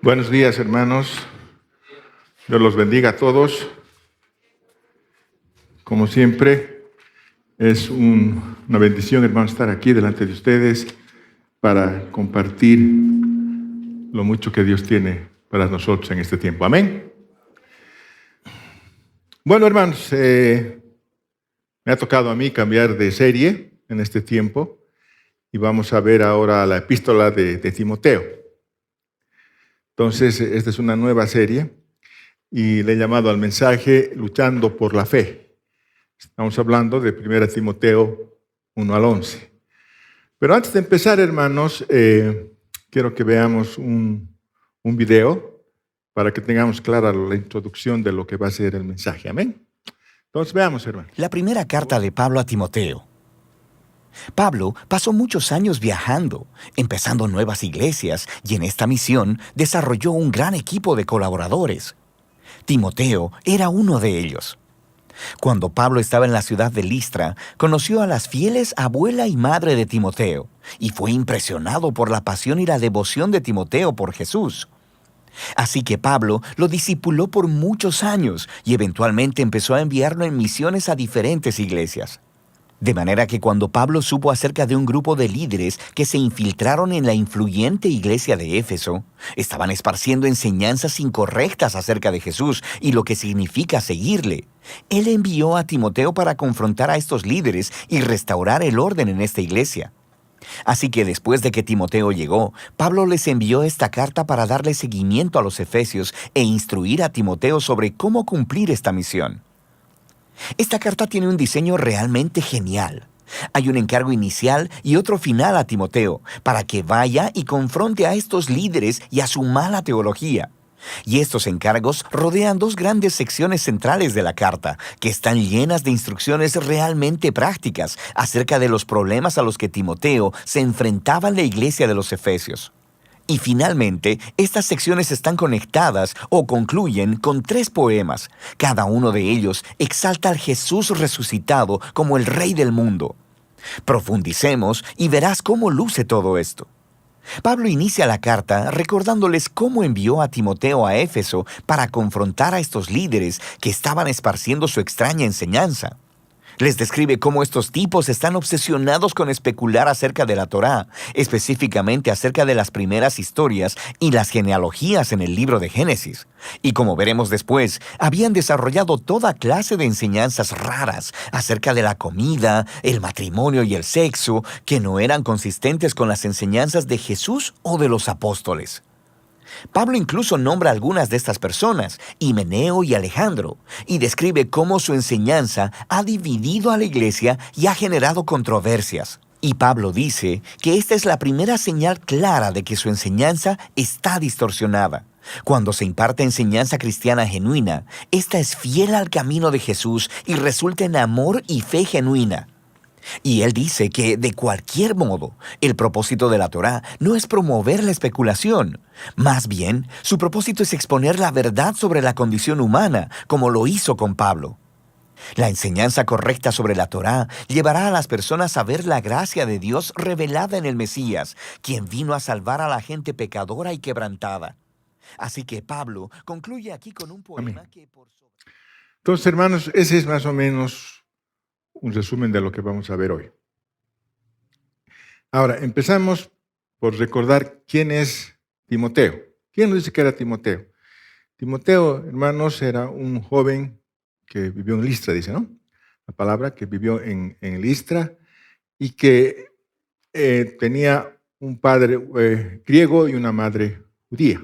Buenos días, hermanos. Dios los bendiga a todos. Como siempre, es una bendición, hermanos, estar aquí delante de ustedes para compartir lo mucho que Dios tiene para nosotros en este tiempo. Amén. Bueno, hermanos, me ha tocado a mí cambiar de serie en este tiempo y vamos a ver ahora la epístola de Timoteo. Entonces, esta es una nueva serie y le he llamado al mensaje Luchando por la Fe. Estamos hablando de 1 Timoteo 1 al 11. Pero antes de empezar, hermanos, quiero que veamos un video para que tengamos clara la introducción de lo que va a ser el mensaje. Amén. Entonces, veamos, hermanos. La primera carta de Pablo a Timoteo. Pablo pasó muchos años viajando, empezando nuevas iglesias, y en esta misión desarrolló un gran equipo de colaboradores. Timoteo era uno de ellos. Cuando Pablo estaba en la ciudad de Listra, conoció a las fieles abuela y madre de Timoteo, y fue impresionado por la pasión y la devoción de Timoteo por Jesús. Así que Pablo lo discipuló por muchos años y eventualmente empezó a enviarlo en misiones a diferentes iglesias. De manera que cuando Pablo supo acerca de un grupo de líderes que se infiltraron en la influyente iglesia de Éfeso, estaban esparciendo enseñanzas incorrectas acerca de Jesús y lo que significa seguirle, él envió a Timoteo para confrontar a estos líderes y restaurar el orden en esta iglesia. Así que después de que Timoteo llegó, Pablo les envió esta carta para darle seguimiento a los efesios e instruir a Timoteo sobre cómo cumplir esta misión. Esta carta tiene un diseño realmente genial. Hay un encargo inicial y otro final a Timoteo, para que vaya y confronte a estos líderes y a su mala teología. Y estos encargos rodean dos grandes secciones centrales de la carta, que están llenas de instrucciones realmente prácticas acerca de los problemas a los que Timoteo se enfrentaba en la iglesia de los Efesios. Y finalmente, estas secciones están conectadas o concluyen con 3 poemas. Cada uno de ellos exalta al Jesús resucitado como el Rey del mundo. Profundicemos y verás cómo luce todo esto. Pablo inicia la carta recordándoles cómo envió a Timoteo a Éfeso para confrontar a estos líderes que estaban esparciendo su extraña enseñanza. Les describe cómo estos tipos están obsesionados con especular acerca de la Torá, específicamente acerca de las primeras historias y las genealogías en el libro de Génesis. Y como veremos después, habían desarrollado toda clase de enseñanzas raras acerca de la comida, el matrimonio y el sexo, que no eran consistentes con las enseñanzas de Jesús o de los apóstoles. Pablo incluso nombra a algunas de estas personas, Himeneo y Alejandro, y describe cómo su enseñanza ha dividido a la iglesia y ha generado controversias. Y Pablo dice que esta es la primera señal clara de que su enseñanza está distorsionada. Cuando se imparte enseñanza cristiana genuina, esta es fiel al camino de Jesús y resulta en amor y fe genuina. Y él dice que, de cualquier modo, el propósito de la Torá no es promover la especulación. Más bien, su propósito es exponer la verdad sobre la condición humana, como lo hizo con Pablo. La enseñanza correcta sobre la Torá llevará a las personas a ver la gracia de Dios revelada en el Mesías, quien vino a salvar a la gente pecadora y quebrantada. Así que Pablo concluye aquí con un poema que... Entonces, hermanos, ese es más o menos un resumen de lo que vamos a ver hoy. Ahora, empezamos por recordar quién es Timoteo. ¿Quién nos dice que era Timoteo? Timoteo, hermanos, era un joven que vivió en Listra, dice, ¿no? La palabra que vivió en Listra y que tenía un padre griego y una madre judía.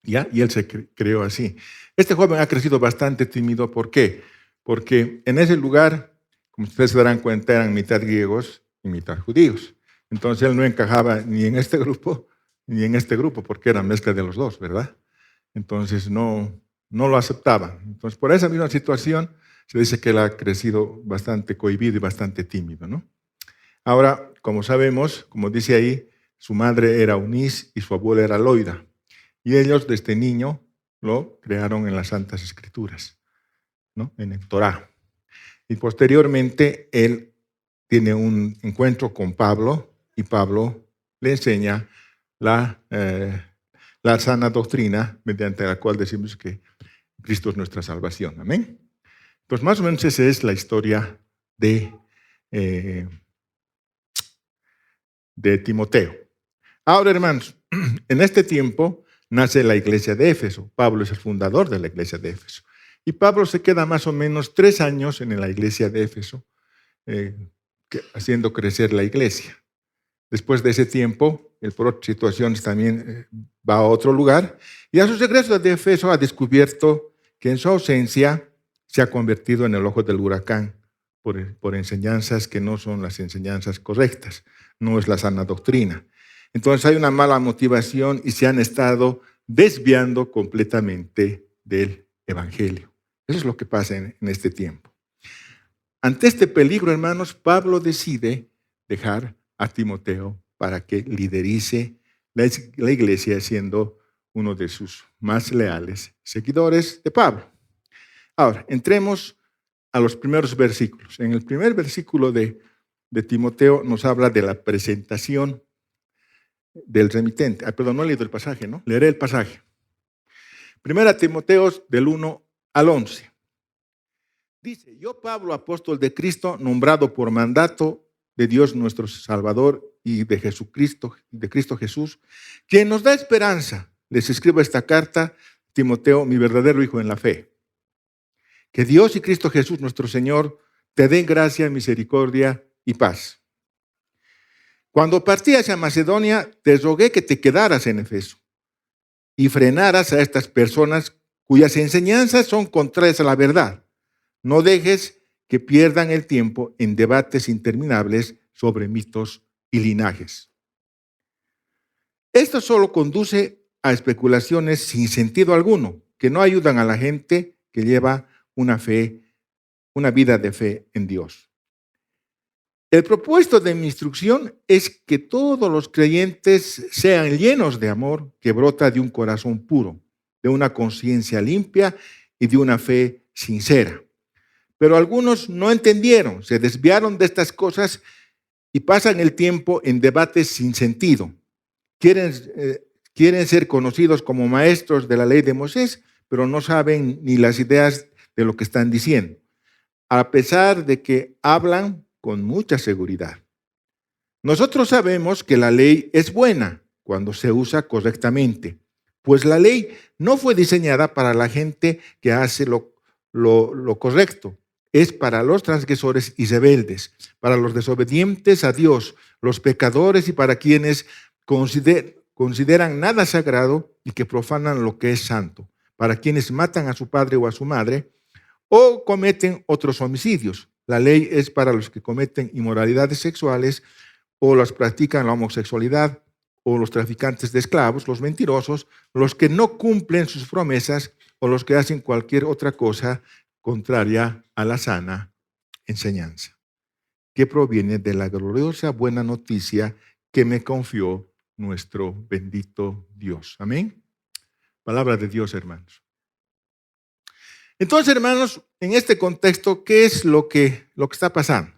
¿Ya? Y él se creó así. Este joven ha crecido bastante tímido. ¿Por qué? Porque en ese lugar, como ustedes se darán cuenta, eran mitad griegos y mitad judíos. Entonces él no encajaba ni en este grupo ni en este grupo, porque era mezcla de los dos, ¿verdad? Entonces no lo aceptaban. Entonces por esa misma situación se dice que él ha crecido bastante cohibido y bastante tímido, ¿no? Ahora, como sabemos, como dice ahí, su madre era Eunice y su abuela era Loida. Y ellos desde niño lo crearon en las Santas Escrituras, ¿no? En el Torá. Y posteriormente él tiene un encuentro con Pablo y Pablo le enseña la la sana doctrina mediante la cual decimos que Cristo es nuestra salvación. Amén. Pues más o menos esa es la historia de Timoteo. Ahora, hermanos, en este tiempo nace la iglesia de Éfeso. Pablo es el fundador de la iglesia de Éfeso. Y Pablo se queda más o menos 3 años en la iglesia de Éfeso, haciendo crecer la iglesia. Después de ese tiempo, él por otras situaciones también va a otro lugar. Y a su regreso de Éfeso ha descubierto que en su ausencia se ha convertido en el ojo del huracán por enseñanzas que no son las enseñanzas correctas. No es la sana doctrina. Entonces hay una mala motivación y se han estado desviando completamente del evangelio. Eso es lo que pasa en este tiempo. Ante este peligro, hermanos, Pablo decide dejar a Timoteo para que liderice la iglesia, siendo uno de sus más leales seguidores de Pablo. Ahora, entremos a los primeros versículos. En el primer versículo de Timoteo nos habla de la presentación del remitente. Perdón, no he leído el pasaje, ¿no? Leeré el pasaje. Primera Timoteo del 1 al 11. Dice, yo Pablo, apóstol de Cristo, nombrado por mandato de Dios nuestro Salvador y de Jesucristo, de Cristo Jesús, quien nos da esperanza, les escribo esta carta, Timoteo, mi verdadero hijo en la fe. Que Dios y Cristo Jesús, nuestro Señor, te den gracia, misericordia y paz. Cuando partí hacia Macedonia, te rogué que te quedaras en Efeso y frenaras a estas personas cuyas enseñanzas son contrarias a la verdad. No dejes que pierdan el tiempo en debates interminables sobre mitos y linajes. Esto solo conduce a especulaciones sin sentido alguno, que no ayudan a la gente que lleva una vida de fe en Dios. El propósito de mi instrucción es que todos los creyentes sean llenos de amor que brota de un corazón puro, de una conciencia limpia y de una fe sincera. Pero algunos no entendieron, se desviaron de estas cosas y pasan el tiempo en debates sin sentido. Quieren ser conocidos como maestros de la ley de Moisés, pero no saben ni las ideas de lo que están diciendo, a pesar de que hablan con mucha seguridad. Nosotros sabemos que la ley es buena cuando se usa correctamente, pues la ley no fue diseñada para la gente que hace lo correcto. Es para los transgresores y rebeldes, para los desobedientes a Dios, los pecadores y para quienes consideran nada sagrado y que profanan lo que es santo, para quienes matan a su padre o a su madre o cometen otros homicidios. La ley es para los que cometen inmoralidades sexuales o los practican la homosexualidad o los traficantes de esclavos, los mentirosos, los que no cumplen sus promesas o los que hacen cualquier otra cosa contraria a la sana enseñanza, que proviene de la gloriosa buena noticia que me confió nuestro bendito Dios. Amén. Palabra de Dios, hermanos. Entonces, hermanos, en este contexto, ¿qué es lo que está pasando?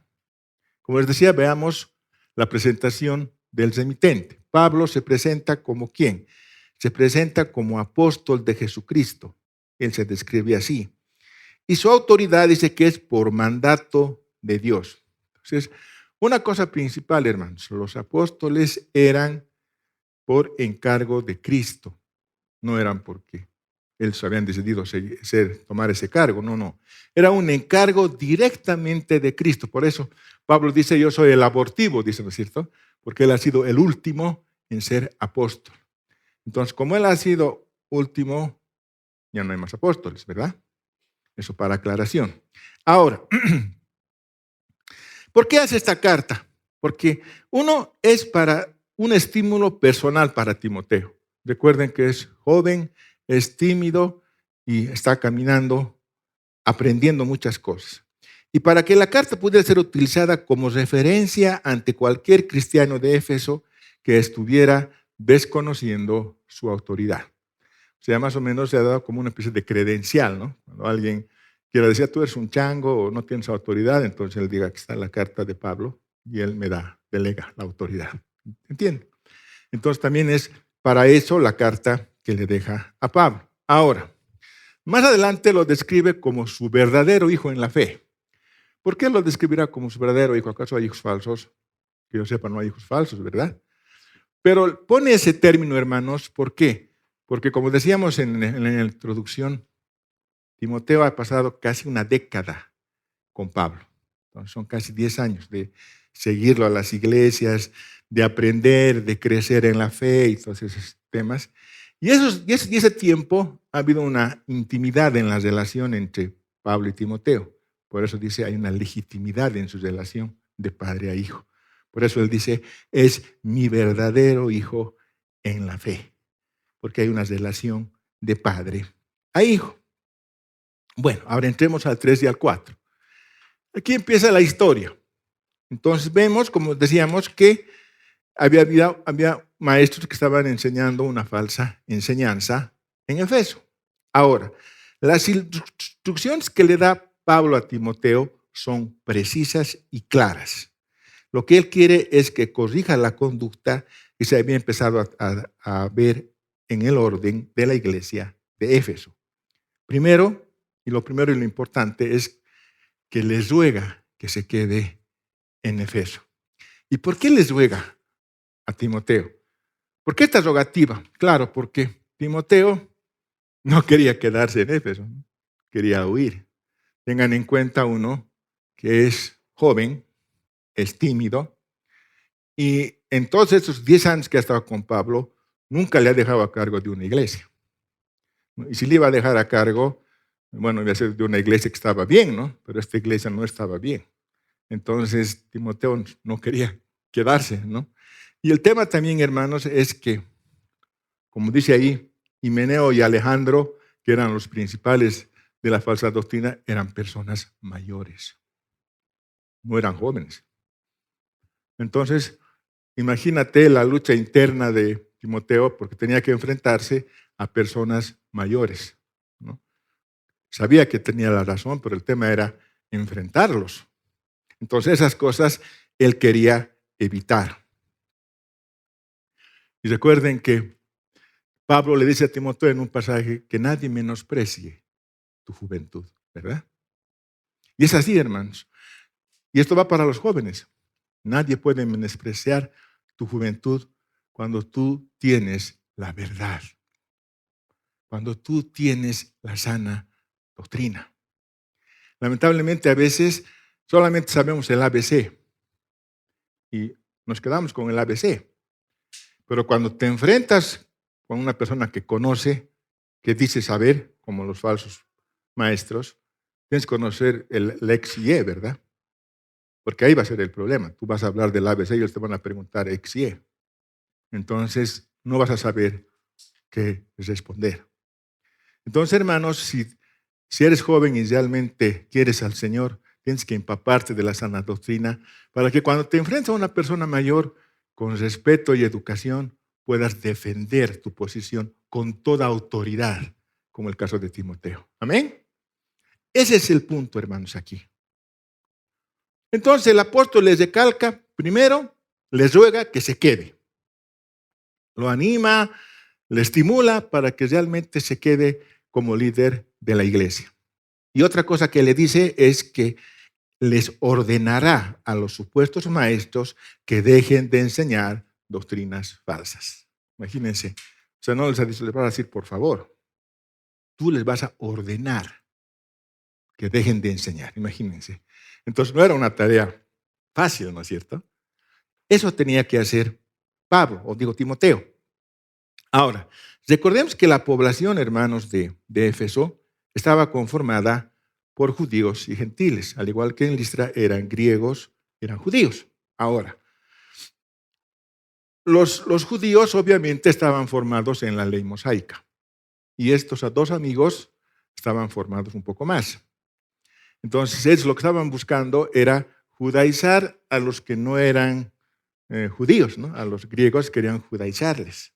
Como les decía, veamos la presentación del remitente. Pablo se presenta como ¿quién? Se presenta como apóstol de Jesucristo. Él se describe así. Y su autoridad dice que es por mandato de Dios. Entonces, una cosa principal, hermanos, los apóstoles eran por encargo de Cristo. No eran porque ellos habían decidido tomar ese cargo, no. Era un encargo directamente de Cristo. Por eso Pablo dice, yo soy el abortivo, dice, ¿no es cierto? Porque él ha sido el último en ser apóstol. Entonces, como él ha sido último, ya no hay más apóstoles, ¿verdad? Eso para aclaración. Ahora, ¿por qué hace esta carta? Porque uno es para un estímulo personal para Timoteo. Recuerden que es joven, es tímido y está caminando, aprendiendo muchas cosas. Y para que la carta pudiera ser utilizada como referencia ante cualquier cristiano de Éfeso que estuviera desconociendo su autoridad. O sea, más o menos se ha dado como una especie de credencial, ¿no? Cuando alguien quiera decir, tú eres un chango o no tienes autoridad, entonces él diga, aquí está la carta de Pablo y él me delega la autoridad. ¿Entienden? Entonces también es para eso la carta que le deja a Pablo. Ahora, más adelante lo describe como su verdadero hijo en la fe. ¿Por qué lo describirá como su verdadero hijo? ¿Acaso hay hijos falsos? Que yo sepa, no hay hijos falsos, ¿verdad? Pero pone ese término, hermanos, ¿por qué? Porque como decíamos en la introducción, Timoteo ha pasado casi una década con Pablo. Entonces, son casi 10 años de seguirlo a las iglesias, de aprender, de crecer en la fe y todos esos temas. Y ese tiempo ha habido una intimidad en la relación entre Pablo y Timoteo. Por eso dice, hay una legitimidad en su relación de padre a hijo. Por eso él dice, es mi verdadero hijo en la fe. Porque hay una relación de padre a hijo. Bueno, ahora entremos al 3 y al 4. Aquí empieza la historia. Entonces vemos, como decíamos, que había maestros que estaban enseñando una falsa enseñanza en Efeso. Ahora, las instrucciones que le da Pablo a Timoteo son precisas y claras. Lo que él quiere es que corrija la conducta que se había empezado a ver en el orden de la iglesia de Éfeso. Lo primero y lo importante es que les ruega que se quede en Efeso. ¿Y por qué les ruega a Timoteo? ¿Por qué esta rogativa? Claro, porque Timoteo no quería quedarse en Éfeso, quería huir. Tengan en cuenta uno que es joven, es tímido, y en todos esos 10 años que ha estado con Pablo, nunca le ha dejado a cargo de una iglesia. Y si le iba a dejar a cargo, bueno, iba a ser de una iglesia que estaba bien, ¿no? Pero esta iglesia no estaba bien. Entonces, Timoteo no quería quedarse, ¿no? Y el tema también, hermanos, es que, como dice ahí, Himeneo y Alejandro, que eran los principales de la falsa doctrina, eran personas mayores, no eran jóvenes. Entonces, imagínate la lucha interna de Timoteo, porque tenía que enfrentarse a personas mayores, ¿no? Sabía que tenía la razón, pero el tema era enfrentarlos. Entonces, esas cosas él quería evitar. Y recuerden que Pablo le dice a Timoteo en un pasaje que nadie menosprecie tu juventud, ¿verdad? Y es así, hermanos. Y esto va para los jóvenes. Nadie puede menospreciar tu juventud cuando tú tienes la verdad, cuando tú tienes la sana doctrina. Lamentablemente, a veces solamente sabemos el ABC y nos quedamos con el ABC. Pero cuando te enfrentas con una persona que conoce, que dice saber, como los falsos maestros, tienes que conocer el ex y E, ¿verdad? Porque ahí va a ser el problema. Tú vas a hablar del ABC y ellos te van a preguntar ex y E. Entonces, no vas a saber qué responder. Entonces, hermanos, si eres joven y realmente quieres al Señor, tienes que empaparte de la sana doctrina para que cuando te enfrentas a una persona mayor, con respeto y educación, puedas defender tu posición con toda autoridad, como el caso de Timoteo. ¿Amén? Ese es el punto, hermanos, aquí. Entonces el apóstol les recalca, primero, les ruega que se quede. Lo anima, le estimula para que realmente se quede como líder de la iglesia. Y otra cosa que le dice es que les ordenará a los supuestos maestros que dejen de enseñar doctrinas falsas. Imagínense. O sea, no les va a decir, por favor, tú les vas a ordenar que dejen de enseñar. Imagínense. Entonces, no era una tarea fácil, ¿no es cierto? Eso tenía que hacer Pablo, o digo Timoteo. Ahora, recordemos que la población, hermanos, de Éfeso estaba conformada por judíos y gentiles, al igual que en Listra eran griegos, eran judíos. Ahora, los judíos obviamente estaban formados en la ley mosaica y estos dos amigos estaban formados un poco más. Entonces, ellos lo que estaban buscando era judaizar a los que no eran judíos, ¿no? A los griegos querían judaizarles,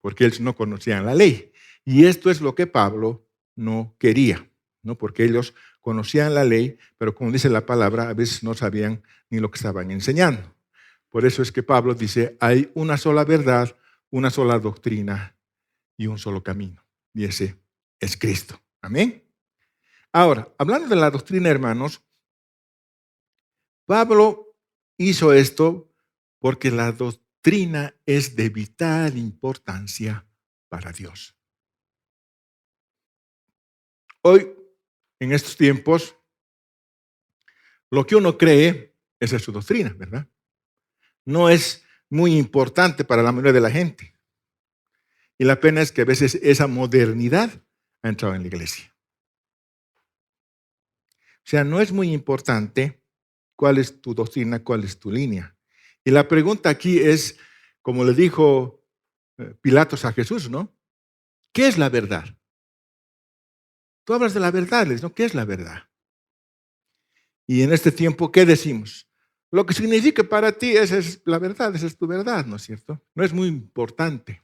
porque ellos no conocían la ley. Y esto es lo que Pablo no quería, ¿no? Porque ellos conocían la ley, pero como dice la palabra, a veces no sabían ni lo que estaban enseñando. Por eso es que Pablo dice, hay una sola verdad, una sola doctrina y un solo camino. Y ese es Cristo. Amén. Ahora, hablando de la doctrina, hermanos, Pablo hizo esto porque la doctrina es de vital importancia para Dios. Hoy, en estos tiempos, lo que uno cree, esa es su doctrina, ¿verdad? No es muy importante para la mayoría de la gente. Y la pena es que a veces esa modernidad ha entrado en la iglesia. O sea, no es muy importante cuál es tu doctrina, cuál es tu línea. Y la pregunta aquí es, como le dijo Pilatos a Jesús, ¿no? ¿Qué es la verdad? Tú hablas de la verdad, ¿no? ¿Qué es la verdad? Y en este tiempo, ¿qué decimos? Lo que significa para ti, esa es la verdad, esa es tu verdad, ¿no es cierto? No es muy importante.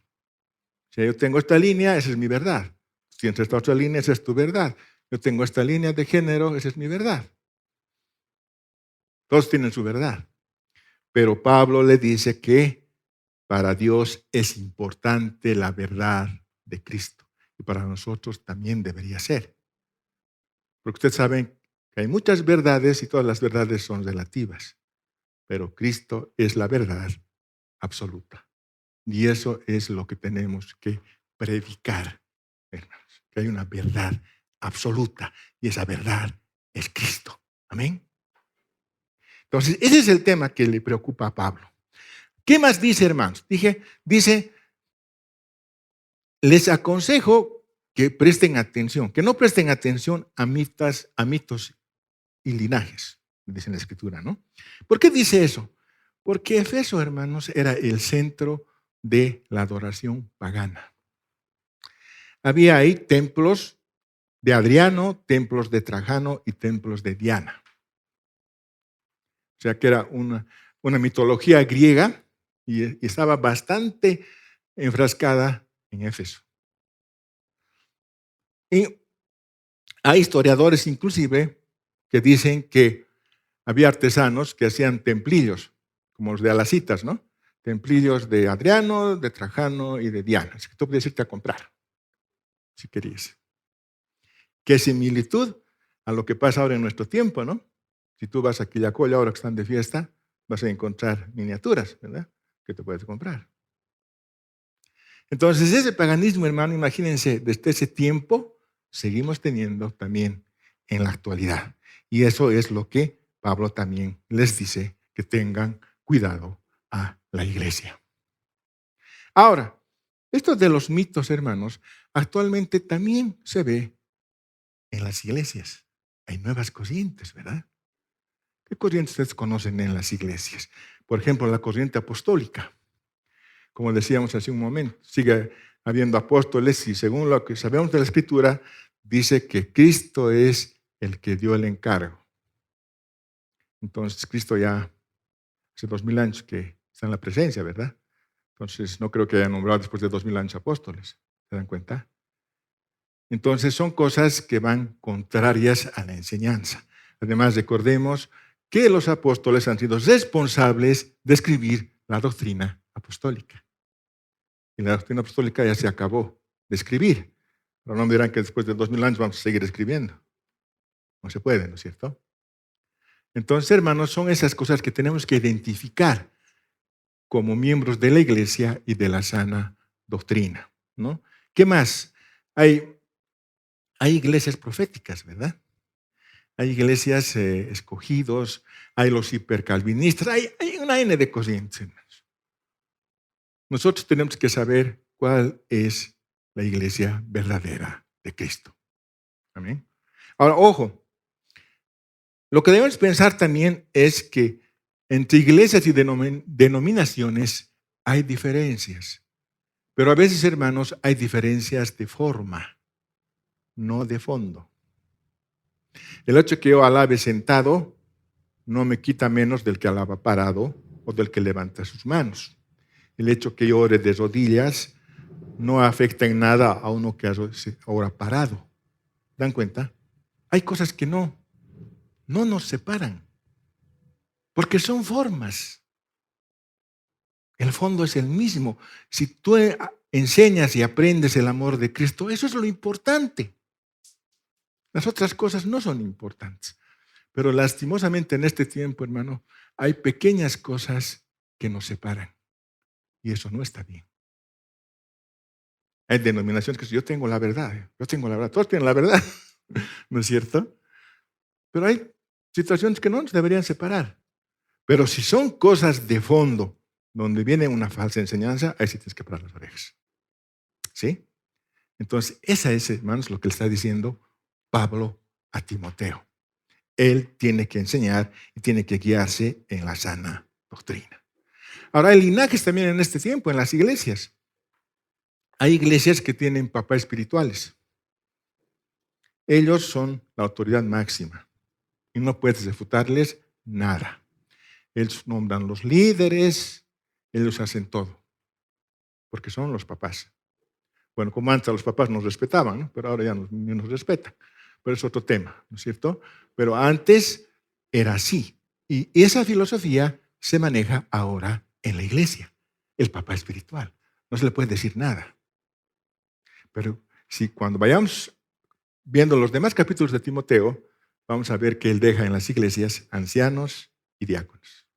Si yo tengo esta línea, esa es mi verdad. Si tienes esta otra línea, esa es tu verdad. Yo tengo esta línea de género, esa es mi verdad. Todos tienen su verdad. Pero Pablo le dice que para Dios es importante la verdad de Cristo. Y para nosotros también debería ser. Porque ustedes saben que hay muchas verdades y todas las verdades son relativas. Pero Cristo es la verdad absoluta. Y eso es lo que tenemos que predicar, hermanos. Que hay una verdad absoluta y esa verdad es Cristo. Amén. Entonces, ese es el tema que le preocupa a Pablo. ¿Qué más dice, hermanos? Dice, les aconsejo que presten atención, que no presten atención a mitos y linajes, dice en la Escritura, ¿no? ¿Por qué dice eso? Porque Efeso, hermanos, era el centro de la adoración pagana. Había ahí templos de Adriano, templos de Trajano y templos de Diana. O sea que era una mitología griega y estaba bastante enfrascada en Éfeso. Y hay historiadores inclusive que dicen que había artesanos que hacían templillos, como los de Alacitas, ¿no? Templillos de Adriano, de Trajano y de Diana. Así que tú puedes irte a comprar, si querías. Qué similitud a lo que pasa ahora en nuestro tiempo, ¿no? Si tú vas a Quillacollo ahora que están de fiesta, vas a encontrar miniaturas, ¿verdad? Que te puedes comprar. Entonces, ese paganismo, hermano, imagínense, desde ese tiempo seguimos teniendo también en la actualidad. Y eso es lo que Pablo también les dice, que tengan cuidado a la iglesia. Ahora, esto de los mitos, hermanos, actualmente también se ve en las iglesias. Hay nuevas corrientes, ¿verdad? ¿Qué corrientes ustedes conocen en las iglesias? Por ejemplo, la corriente apostólica. Como decíamos hace un momento, sigue habiendo apóstoles y según lo que sabemos de la Escritura, dice que Cristo es el que dio el encargo. Entonces, Cristo ya hace 2000 años que está en la presencia, ¿verdad? Entonces, no creo que haya nombrado después de 2000 años apóstoles. ¿Se dan cuenta? Entonces, son cosas que van contrarias a la enseñanza. Además, recordemos que los apóstoles han sido responsables de escribir la doctrina apostólica. Y la doctrina apostólica ya se acabó de escribir. Pero no me dirán que después de 2000 años vamos a seguir escribiendo. No se puede, ¿no es cierto? Entonces, hermanos, son esas cosas que tenemos que identificar como miembros de la iglesia y de la sana doctrina, ¿no? ¿Qué más? Hay iglesias proféticas, ¿verdad? Hay iglesias escogidos, hay los hipercalvinistas, hay una N de corrientes, hermanos. Nosotros tenemos que saber cuál es la iglesia verdadera de Cristo. Amén. Ahora, ojo, lo que debemos pensar también es que entre iglesias y denominaciones hay diferencias. Pero a veces, hermanos, hay diferencias de forma, no de fondo. El hecho que yo alabe sentado no me quita menos del que alaba parado o del que levanta sus manos. El hecho que yo ore de rodillas no afecta en nada a uno que ora parado. ¿Dan cuenta? Hay cosas que no nos separan, porque son formas. El fondo es el mismo. Si tú enseñas y aprendes el amor de Cristo, eso es lo importante. Las otras cosas no son importantes. Pero lastimosamente en este tiempo, hermano, hay pequeñas cosas que nos separan. Y eso no está bien. Hay denominaciones que dicen, yo tengo la verdad, todos tienen la verdad, ¿no es cierto? Pero hay situaciones que no nos deberían separar. Pero si son cosas de fondo, donde viene una falsa enseñanza, ahí sí tienes que parar las orejas. ¿Sí? Entonces, esa es, hermanos, lo que le está diciendo Pablo a Timoteo. Él tiene que enseñar y tiene que guiarse en la sana doctrina. Ahora, hay linajes también en este tiempo, en las iglesias. Hay iglesias que tienen papás espirituales. Ellos son la autoridad máxima y no puedes refutarles nada. Ellos nombran los líderes, ellos hacen todo, porque son los papás. Bueno, como antes los papás nos respetaban, ¿no? Pero ahora ya no nos respetan. Pero es otro tema, ¿no es cierto? Pero antes era así. Y esa filosofía se maneja ahora en la iglesia. El papá espiritual. No se le puede decir nada. Pero si cuando vayamos viendo los demás capítulos de Timoteo, vamos a ver que él deja en las iglesias ancianos y diáconos.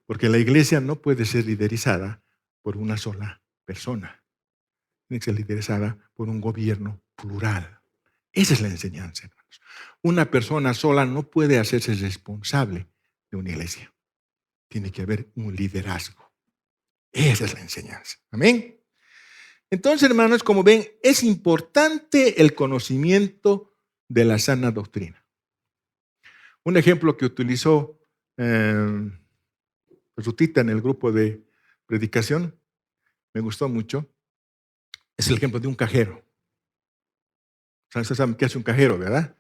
Porque la iglesia no puede ser liderizada por una sola persona. Tiene que ser liderizada por un gobierno plural. Esa es la enseñanza, hermanos. Una persona sola no puede hacerse responsable de una iglesia. Tiene que haber un liderazgo. Esa es la enseñanza. Amén. Entonces, hermanos, como ven, es importante el conocimiento de la sana doctrina. Un ejemplo que utilizó Rutita en el grupo de predicación, me gustó mucho, es el ejemplo de un cajero. Ustedes saben qué es un cajero, ¿verdad?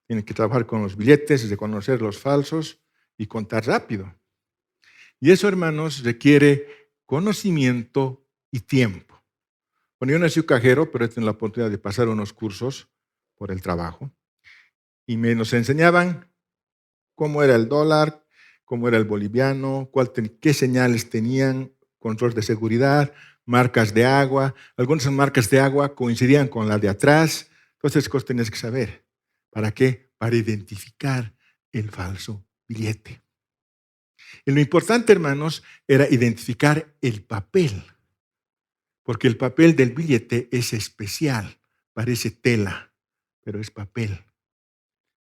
Tiene que trabajar con los billetes, reconocer los falsos y contar rápido. Y eso, hermanos, requiere conocimiento y tiempo. Bueno, yo no soy cajero, pero he tenido la oportunidad de pasar unos cursos por el trabajo. Y nos enseñaban cómo era el dólar, cómo era el boliviano, qué señales tenían, control de seguridad, marcas de agua. Algunas marcas de agua coincidían con la de atrás. Entonces, cosas tenías que saber. ¿Para qué? Para identificar el falso billete. Y lo importante, hermanos, era identificar el papel. Porque el papel del billete es especial. Parece tela, pero es papel,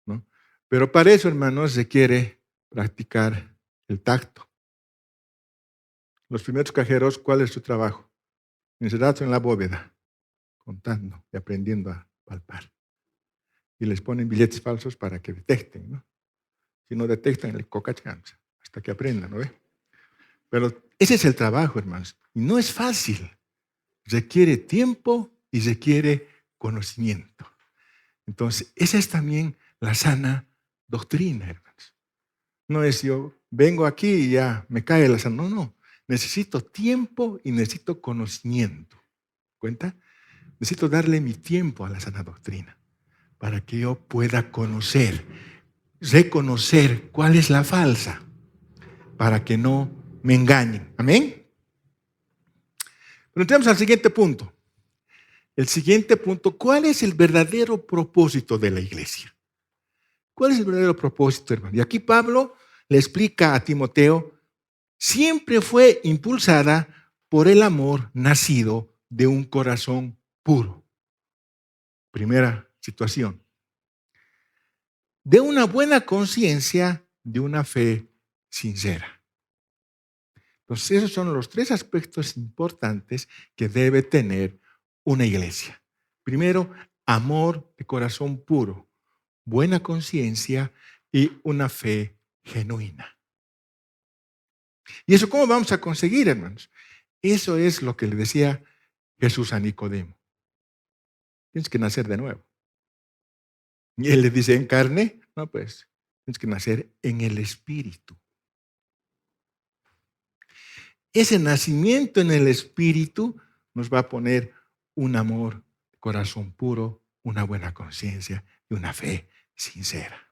¿no? Pero para eso, hermanos, se quiere practicar el tacto. Los primeros cajeros, ¿cuál es su trabajo? Encerrados en la bóveda, contando y aprendiendo a palpar. Y les ponen billetes falsos para que detecten, ¿no? Si no detectan, le cocachan hasta que aprendan, ¿no ve? Pero ese es el trabajo, hermanos. Y no es fácil. Requiere tiempo y requiere conocimiento. Entonces, esa es también la sana doctrina, hermanos. No es yo vengo aquí y ya me cae la sana. No, no. Necesito tiempo y necesito conocimiento. ¿Cuenta? Necesito darle mi tiempo a la sana doctrina para que yo pueda conocer, reconocer cuál es la falsa, para que no me engañen. Amén. Pero entramos al siguiente punto. El siguiente punto, ¿cuál es el verdadero propósito de la iglesia? ¿Cuál es el verdadero propósito, hermano? Y aquí Pablo le explica a Timoteo, siempre fue impulsada por el amor nacido de un corazón puro. Primera situación. De una buena conciencia, de una fe sincera. Entonces, esos son los tres aspectos importantes que debe tener una iglesia. Primero, amor de corazón puro, buena conciencia y una fe genuina. ¿Y eso cómo vamos a conseguir, hermanos? Eso es lo que le decía Jesús a Nicodemo. Tienes que nacer de nuevo. Y él le dice, ¿en carne? No, pues, tienes que nacer en el Espíritu. Ese nacimiento en el Espíritu nos va a poner un amor, corazón puro, una buena conciencia y una fe sincera.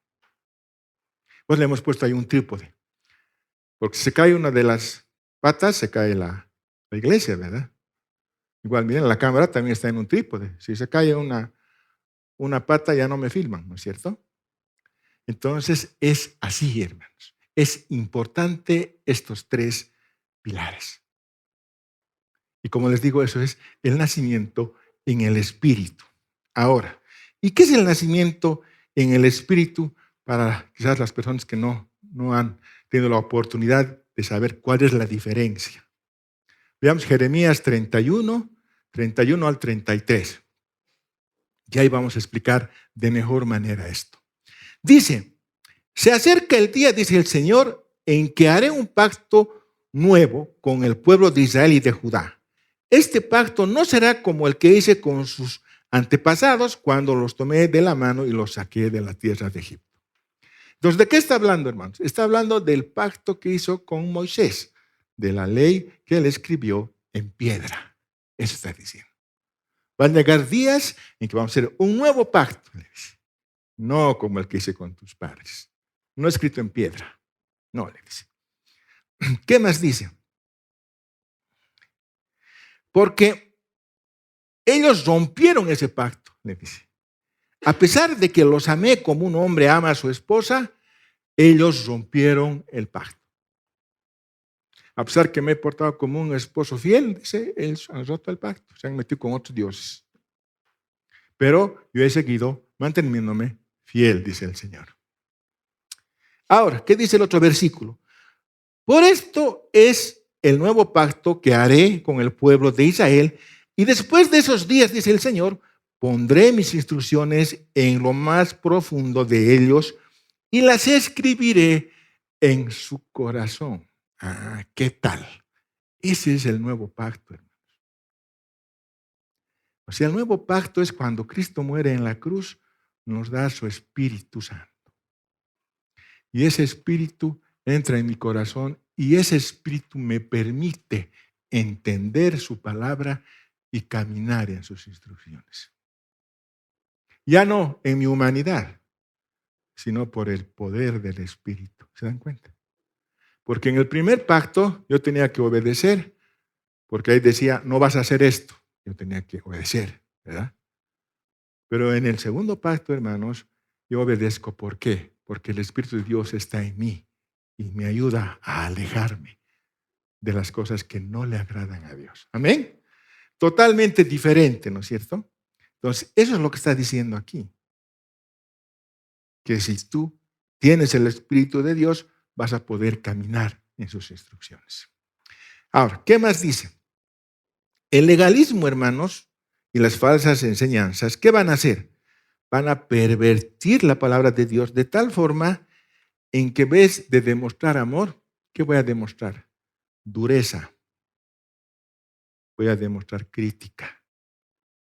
Pues le hemos puesto ahí un trípode. Porque si se cae una de las patas, se cae la iglesia, ¿verdad? Igual, miren, la cámara también está en un trípode. Si se cae una pata, ya no me filman, ¿no es cierto? Entonces, es así, hermanos. Es importante estos tres pilares. Y como les digo, eso es el nacimiento en el Espíritu. Ahora, ¿y qué es el nacimiento en el Espíritu para quizás las personas que no han tenido la oportunidad de saber cuál es la diferencia? Veamos Jeremías 31 al 33. Y ahí vamos a explicar de mejor manera esto. Dice, se acerca el día, dice el Señor, en que haré un pacto nuevo con el pueblo de Israel y de Judá. Este pacto no será como el que hice con sus antepasados cuando los tomé de la mano y los saqué de la tierra de Egipto. Entonces, ¿de qué está hablando, hermanos? Está hablando del pacto que hizo con Moisés, de la ley que él escribió en piedra. Eso está diciendo. Van a llegar días en que vamos a hacer un nuevo pacto, le dice. No como el que hice con tus padres. No escrito en piedra. No, le dice. ¿Qué más dice? Porque ellos rompieron ese pacto, le dice. A pesar de que los amé como un hombre ama a su esposa, ellos rompieron el pacto. A pesar que me he portado como un esposo fiel, dice, ellos han roto el pacto, se han metido con otros dioses. Pero yo he seguido manteniéndome fiel, dice el Señor. Ahora, ¿qué dice el otro versículo? Por esto es el nuevo pacto que haré con el pueblo de Israel, y después de esos días, dice el Señor, pondré mis instrucciones en lo más profundo de ellos y las escribiré en su corazón. Ah, ¿qué tal? Ese es el nuevo pacto, hermanos. O sea, el nuevo pacto es cuando Cristo muere en la cruz, nos da su Espíritu Santo. Y ese Espíritu entra en mi corazón y ese Espíritu me permite entender su palabra y caminar en sus instrucciones. Ya no en mi humanidad, sino por el poder del Espíritu. ¿Se dan cuenta? Porque en el primer pacto yo tenía que obedecer, porque ahí decía, no vas a hacer esto. Yo tenía que obedecer, ¿verdad? Pero en el segundo pacto, hermanos, yo obedezco. ¿Por qué? Porque el Espíritu de Dios está en mí y me ayuda a alejarme de las cosas que no le agradan a Dios. Amén. Totalmente diferente, ¿no es cierto? Entonces, eso es lo que está diciendo aquí. Que si tú tienes el Espíritu de Dios, vas a poder caminar en sus instrucciones. Ahora, ¿qué más dice? El legalismo, hermanos, y las falsas enseñanzas, ¿qué van a hacer? Van a pervertir la palabra de Dios de tal forma en que, vez de demostrar amor, ¿qué voy a demostrar? Dureza. Voy a demostrar crítica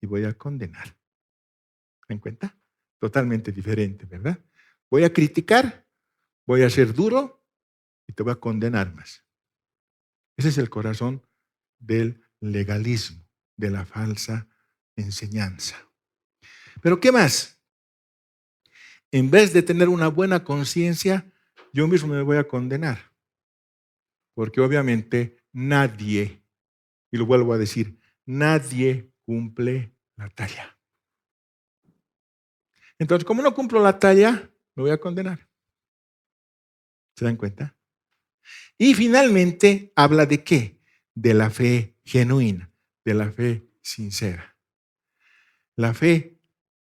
y voy a condenar. ¿Se dan cuenta? Totalmente diferente, ¿verdad? Voy a criticar, voy a ser duro y te voy a condenar más. Ese es el corazón del legalismo, de la falsa enseñanza. Pero ¿qué más? En vez de tener una buena conciencia, yo mismo me voy a condenar. Porque obviamente nadie, y lo vuelvo a decir, nadie cumple la talla. Entonces, como no cumplo la talla, me voy a condenar. ¿Se dan cuenta? Y finalmente habla de qué? De la fe genuina, de la fe sincera. La fe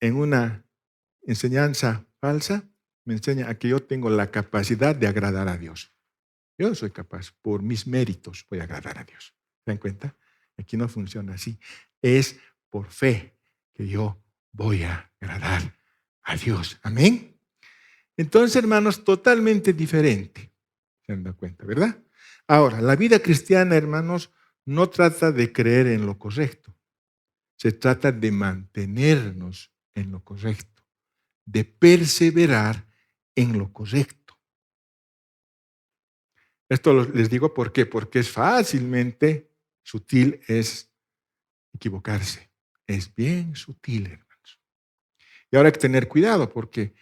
en una enseñanza falsa me enseña a que yo tengo la capacidad de agradar a Dios. Yo soy capaz, por mis méritos voy a agradar a Dios. ¿Se dan cuenta? Aquí no funciona así. Es por fe que yo voy a agradar a Dios. Amén. Entonces, hermanos, totalmente diferente. ¿Se dan cuenta, verdad? Ahora, la vida cristiana, hermanos, no trata de creer en lo correcto. Se trata de mantenernos en lo correcto, de perseverar en lo correcto. Esto les digo ¿por qué? Porque es fácilmente sutil es equivocarse. Es bien sutil, hermanos. Y ahora hay que tener cuidado porque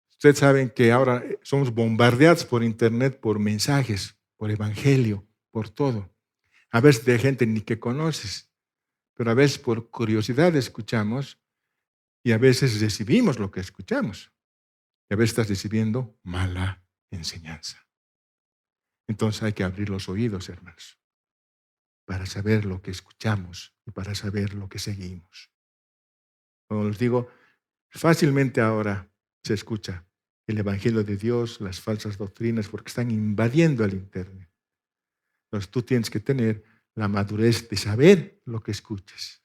ustedes saben que ahora somos bombardeados por internet, por mensajes, por evangelio, por todo. A veces de gente ni que conoces. pero a veces por curiosidad escuchamos y a veces recibimos lo que escuchamos. Y a veces estás recibiendo mala enseñanza. Entonces hay que abrir los oídos, hermanos, para saber lo que escuchamos y para saber lo que seguimos. Como les digo, fácilmente ahora se escucha el Evangelio de Dios, las falsas doctrinas, porque están invadiendo el Internet. Entonces tú tienes que tener la madurez de saber lo que escuches.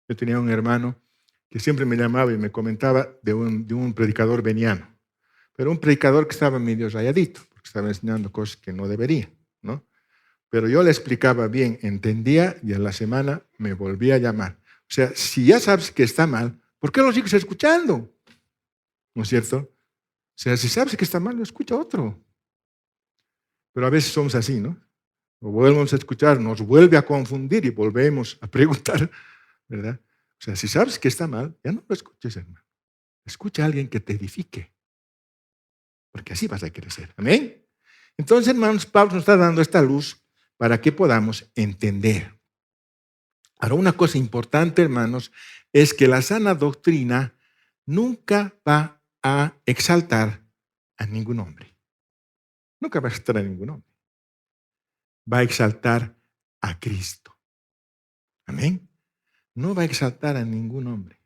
Yo tenía un hermano que siempre me llamaba y me comentaba de un predicador veniano, pero un predicador que estaba medio rayadito, porque estaba enseñando cosas que no debería, ¿no? Pero yo le explicaba bien, entendía y a la semana me volvía a llamar. O sea, si ya sabes que está mal, ¿por qué lo sigues escuchando? ¿No es cierto? O sea, si sabes que está mal, escucha otro. Pero a veces somos así, ¿no? Lo volvemos a escuchar, nos vuelve a confundir y volvemos a preguntar, ¿verdad? O sea, si sabes que está mal, ya no lo escuches, hermano. Escucha a alguien que te edifique, porque así vas a crecer. ¿Amén? Entonces, hermanos, Pablo nos está dando esta luz para que podamos entender. Ahora, una cosa importante, hermanos, es que la sana doctrina nunca va a exaltar a ningún hombre. Nunca va a exaltar a ningún hombre. Va a exaltar a Cristo. Amén. No va a exaltar a ningún hombre.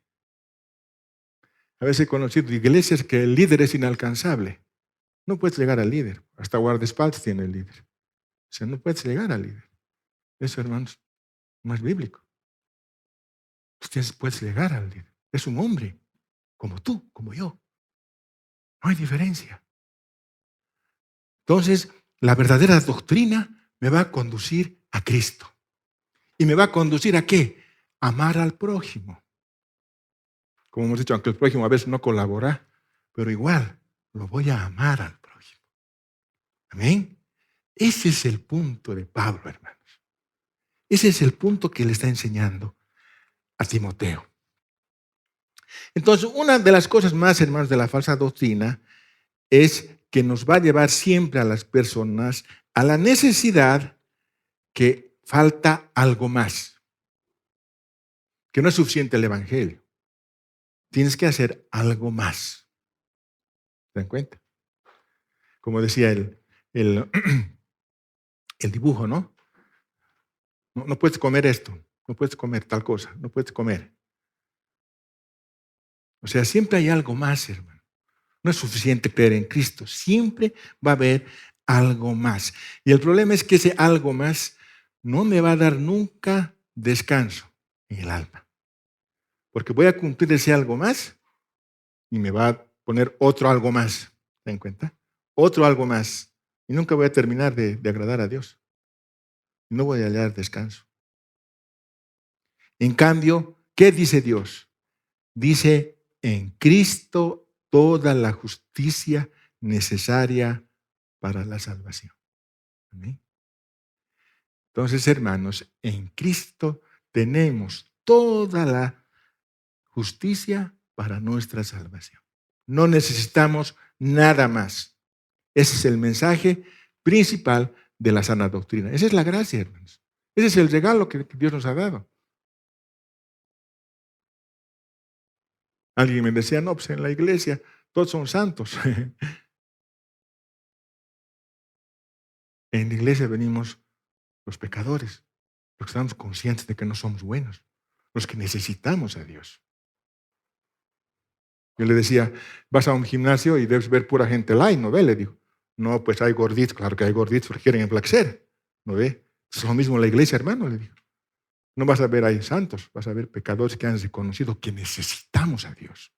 A veces he conocido iglesias que el líder es inalcanzable. No puedes llegar al líder. Hasta guardaespaldas tiene el líder. O sea, no puedes llegar al líder. Eso, hermanos, no es bíblico. Ustedes pueden llegar al líder. Es un hombre, como tú, como yo. No hay diferencia. Entonces, la verdadera doctrina me va a conducir a Cristo. ¿Y me va a conducir a qué? Amar al prójimo. Como hemos dicho, aunque el prójimo a veces no colabora, pero igual lo voy a amar al prójimo. Amén. Ese es el punto de Pablo, hermanos. Ese es el punto que le está enseñando a Timoteo. Entonces, una de las cosas más, hermanos, de la falsa doctrina es que nos va a llevar siempre a las personas a la necesidad que falta algo más, que no es suficiente el Evangelio. Tienes que hacer algo más. ¿Se dan cuenta? Como decía el dibujo, ¿no? No puedes comer esto, no puedes comer tal cosa, no puedes comer. O sea, siempre hay algo más, hermano. No es suficiente creer en Cristo, siempre va a haber algo más. Y el problema es que ese algo más no me va a dar nunca descanso en el alma. Porque voy a cumplir ese algo más y me va a poner otro algo más. ¿Se dan cuenta? Otro algo más. Y nunca voy a terminar de agradar a Dios. No voy a hallar descanso. En cambio, ¿qué dice Dios? Dice, en Cristo toda la justicia necesaria para la salvación. ¿Amén? Entonces, hermanos, en Cristo tenemos toda la justicia para nuestra salvación. No necesitamos nada más. Ese es el mensaje principal de la sana doctrina. Esa es la gracia, hermanos. Ese es el regalo que Dios nos ha dado. Alguien me decía, no, pues en la iglesia todos son santos. En la iglesia venimos los pecadores, los que estamos conscientes de que no somos buenos, los que necesitamos a Dios. Yo le decía, vas a un gimnasio y debes ver pura gente light, ¿no ve? Le digo, no, pues hay gorditos, claro que hay gorditos porque quieren emplacer, ¿no ve? Es lo mismo en la iglesia, hermano, le digo. No vas a ver ahí santos, vas a ver pecadores que han reconocido que necesitamos a Dios.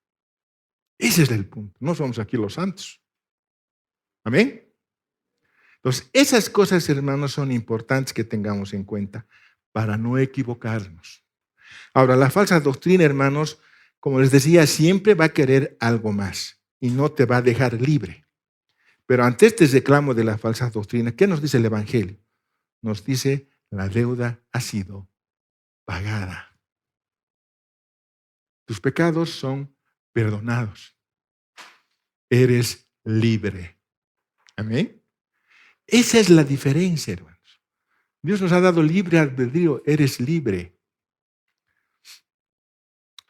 Ese es el punto, no somos aquí los santos. ¿Amén? Entonces, esas cosas, hermanos, son importantes que tengamos en cuenta para no equivocarnos. Ahora, la falsa doctrina, hermanos, como les decía, siempre va a querer algo más y no te va a dejar libre. Pero ante este reclamo de la falsa doctrina, ¿qué nos dice el Evangelio? Nos dice, la deuda ha sido pagada. Tus pecados son perdonados. Eres libre. Amén. Esa es la diferencia, hermanos. Dios nos ha dado libre albedrío, eres libre.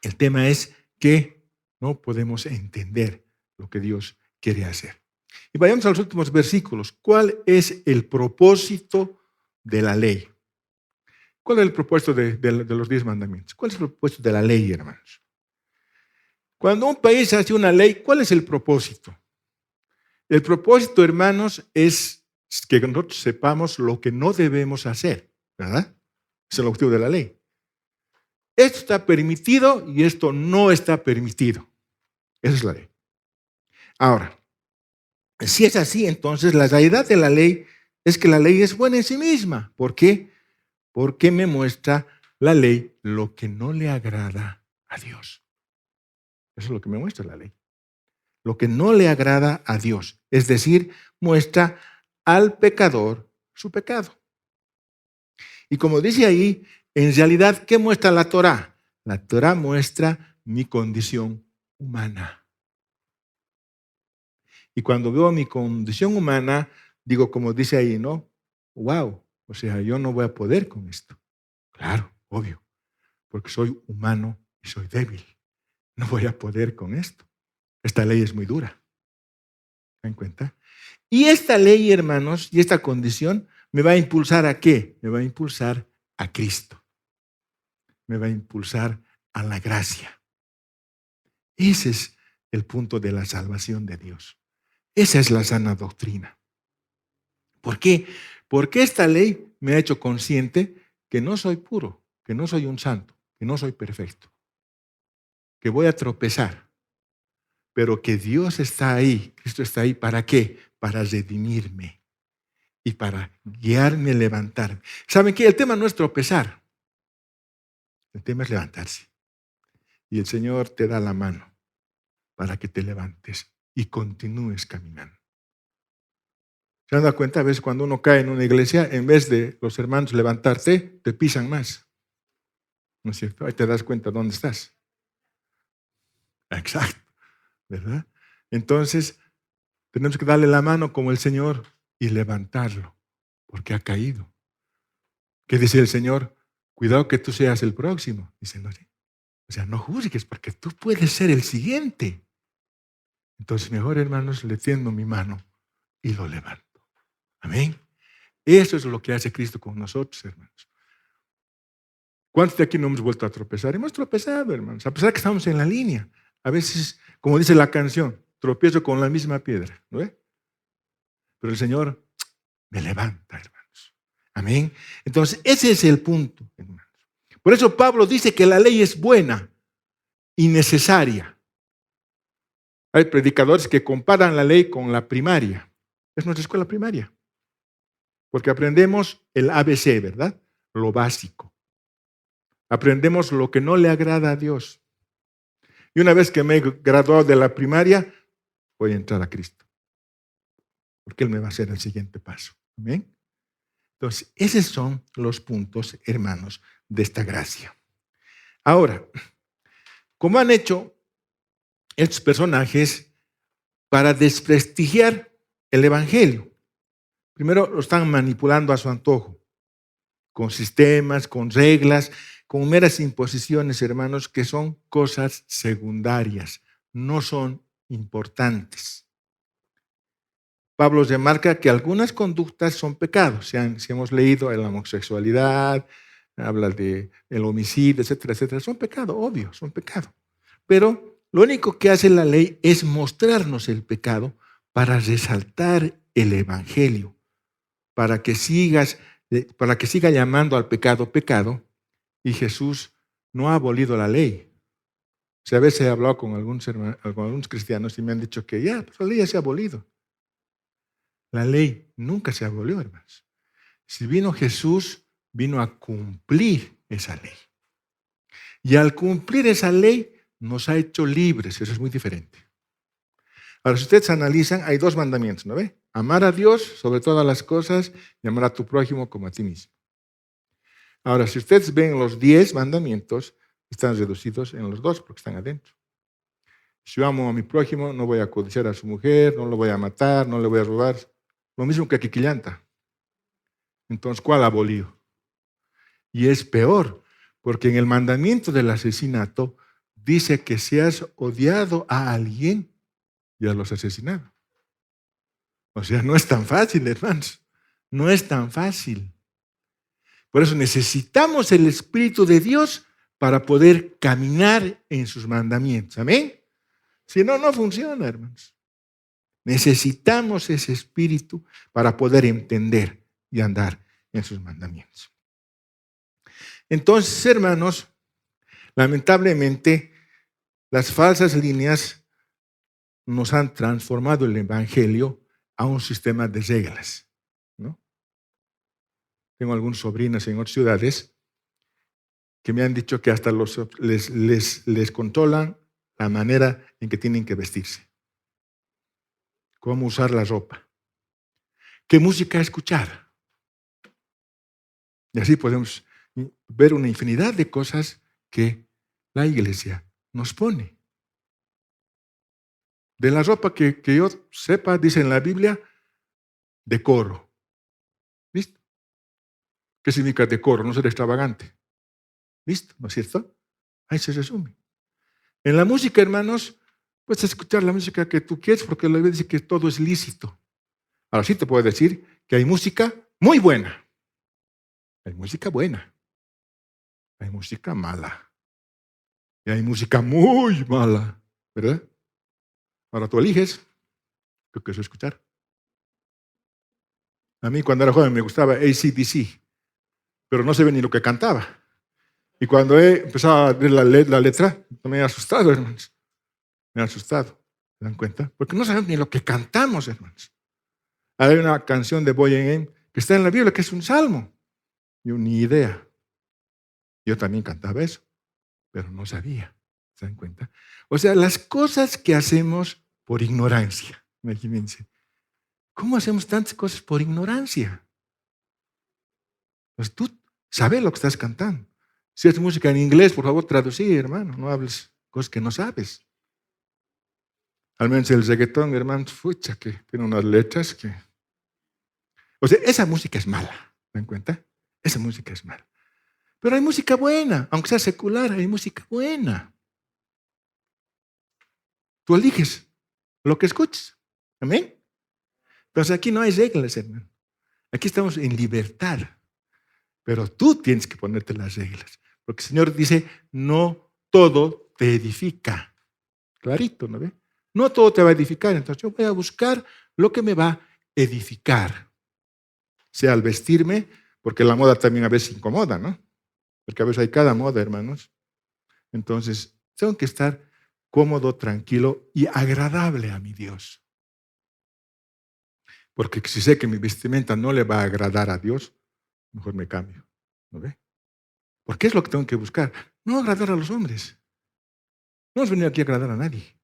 El tema es que no podemos entender lo que Dios quiere hacer. Y vayamos a los últimos versículos. ¿Cuál es el propósito de la ley? ¿Cuál es el propósito de los 10 mandamientos? ¿Cuál es el propósito de la ley, hermanos? Cuando un país hace una ley, ¿cuál es el propósito? El propósito, hermanos, es que nosotros sepamos lo que no debemos hacer, ¿verdad? Es el objetivo de la ley. Esto está permitido y esto no está permitido. Esa es la ley. Ahora, si es así, entonces la realidad de la ley es que la ley es buena en sí misma. ¿Por qué? Porque me muestra la ley lo que no le agrada a Dios. Eso es lo que me muestra la ley. Lo que no le agrada a Dios. Es decir, muestra al pecador su pecado. Y como dice ahí, en realidad, ¿qué muestra la Torá? La Torá muestra mi condición humana. Y cuando veo mi condición humana, digo, como dice ahí, ¿no? Wow, o sea, yo no voy a poder con esto. Claro, obvio, porque soy humano y soy débil. No voy a poder con esto. Esta ley es muy dura. ¿Se dan cuenta? Y esta ley, hermanos, y esta condición me va a impulsar ¿a qué? Me va a impulsar a Cristo. Me va a impulsar a la gracia. Ese es el punto de la salvación de Dios. Esa es la sana doctrina. ¿Por qué? Porque esta ley me ha hecho consciente que no soy puro, que no soy un santo, que no soy perfecto, que voy a tropezar, pero que Dios está ahí, Cristo está ahí, ¿para qué? Para redimirme y para guiarme a levantarme. ¿Saben qué? El tema no es tropezar, el tema es levantarse. Y el Señor te da la mano para que te levantes y continúes caminando. ¿Se han dado cuenta? A veces cuando uno cae en una iglesia, en vez de los hermanos levantarte, te pisan más. ¿No es cierto? Ahí te das cuenta dónde estás. Exacto, ¿verdad? Entonces, tenemos que darle la mano como el Señor y levantarlo, porque ha caído. ¿Qué dice el Señor? Cuidado que tú seas el próximo. Dice, no, ¿sí? O sea, no juzgues, porque tú puedes ser el siguiente. Entonces, mejor, hermanos, le tiendo mi mano y lo levanto. Amén. Eso es lo que hace Cristo con nosotros, hermanos. ¿Cuántos de aquí no hemos vuelto a tropezar? Hemos tropezado, hermanos, a pesar que estamos en la línea. A veces, como dice la canción, tropiezo con la misma piedra, ¿no ve? Pero el Señor me levanta, hermanos. Amén. Entonces, ese es el punto, hermanos. Por eso Pablo dice que la ley es buena y necesaria. Hay predicadores que comparan la ley con la primaria. Es nuestra escuela primaria. Porque aprendemos el ABC, ¿verdad? Lo básico. Aprendemos lo que no le agrada a Dios. Y una vez que me he graduado de la primaria, voy a entrar a Cristo. Porque Él me va a hacer el siguiente paso. ¿Amén? Entonces, esos son los puntos, hermanos, de esta gracia. Ahora, ¿cómo han hecho estos personajes para desprestigiar el Evangelio? Primero, lo están manipulando a su antojo, con sistemas, con reglas, con meras imposiciones, hermanos, que son cosas secundarias, no son importantes. Pablo remarca que algunas conductas son pecados. Si hemos leído la homosexualidad, habla de el homicidio, etcétera, etcétera. Son pecados, obvio, son pecados. Pero lo único que hace la ley es mostrarnos el pecado para resaltar el Evangelio, para que siga llamando al pecado pecado. Y Jesús no ha abolido la ley. O sea, a veces he hablado con algunos cristianos y me han dicho que ya, pues la ley ya se ha abolido. La ley nunca se abolió, hermanos. Si vino Jesús, vino a cumplir esa ley. Y al cumplir esa ley, nos ha hecho libres. Eso es muy diferente. Ahora, si ustedes analizan, hay 2 mandamientos, ¿no ve? Amar a Dios sobre todas las cosas y amar a tu prójimo como a ti mismo. Ahora, si ustedes ven los 10 mandamientos, están reducidos en los 2 porque están adentro. Si yo amo a mi prójimo, no voy a codiciar a su mujer, no lo voy a matar, no le voy a robar. Lo mismo que a Quiquillanta. Entonces, ¿cuál abolió? Y es peor, porque en el mandamiento del asesinato dice que si has odiado a alguien, ya los has asesinado. O sea, no es tan fácil, hermanos. No es tan fácil. Por eso necesitamos el Espíritu de Dios para poder caminar en sus mandamientos. ¿Amén? Si no, no funciona, hermanos. Necesitamos ese Espíritu para poder entender y andar en sus mandamientos. Entonces, hermanos, lamentablemente, las falsas líneas nos han transformado el Evangelio a un sistema de reglas, ¿no? Tengo algunos sobrinos en otras ciudades que me han dicho que hasta les controlan la manera en que tienen que vestirse, cómo usar la ropa, qué música escuchar. Y así podemos ver una infinidad de cosas que la iglesia nos pone. De la ropa que yo sepa, dice en la Biblia, decoro. ¿Listo? ¿Qué significa decoro? No ser extravagante. ¿Listo? ¿No es cierto? Ahí se resume. En la música, hermanos, puedes escuchar la música que tú quieres porque la Biblia dice que todo es lícito. Ahora sí te puedo decir que hay música muy buena. Hay música buena. Hay música mala. Y hay música muy mala. ¿Verdad? Ahora tú eliges lo que quieres escuchar. A mí cuando era joven me gustaba AC/DC, pero no sabía ni lo que cantaba. Y cuando he empezado a ver la letra, me he asustado, hermanos. Me he asustado. ¿Se dan cuenta? Porque no sabemos ni lo que cantamos, hermanos. Hay una canción de Boy and Game que está en la Biblia, que es un salmo. Yo ni idea. Yo también cantaba eso, pero no sabía. ¿Se dan cuenta? O sea, las cosas que hacemos por ignorancia. Imagínense. ¿Cómo hacemos tantas cosas por ignorancia? Pues tú sabes lo que estás cantando. Si es música en inglés, por favor, traducí, hermano. No hables cosas que no sabes. Al menos el reggaetón, hermano, fucha, que tiene unas letras que... O sea, esa música es mala. ¿Se dan cuenta? Esa música es mala. Pero hay música buena. Aunque sea secular, hay música buena. Tú eliges lo que escuches. ¿Amén? Entonces aquí no hay reglas, hermano. Aquí estamos en libertad. Pero tú tienes que ponerte las reglas. Porque el Señor dice, no todo te edifica. Clarito, ¿no ve? No todo te va a edificar. Entonces yo voy a buscar lo que me va a edificar. Sea al vestirme, porque la moda también a veces incomoda, ¿no? Porque a veces hay cada moda, hermanos. Entonces, tengo que estar cómodo, tranquilo y agradable a mi Dios. Porque si sé que mi vestimenta no le va a agradar a Dios, mejor me cambio. ¿No ve? Porque es lo que tengo que buscar. No agradar a los hombres. No hemos venido aquí a agradar a nadie.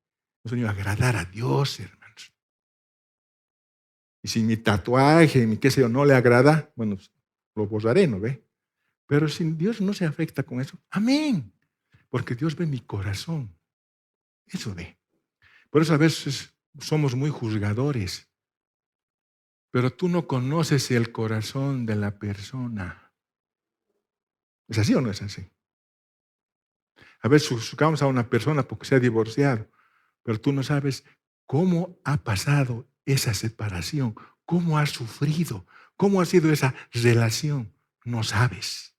Hemos venido a agradar a Dios, hermanos. Y si mi tatuaje, mi qué sé yo, no le agrada, bueno, lo borraré, ¿no ve? Pero si Dios no se afecta con eso, amén. Porque Dios ve mi corazón. Eso ve. Por eso a veces somos muy juzgadores. Pero tú no conoces el corazón de la persona. ¿Es así o no es así? A veces juzgamos a una persona porque se ha divorciado, pero tú no sabes cómo ha pasado esa separación, cómo ha sufrido, cómo ha sido esa relación. No sabes.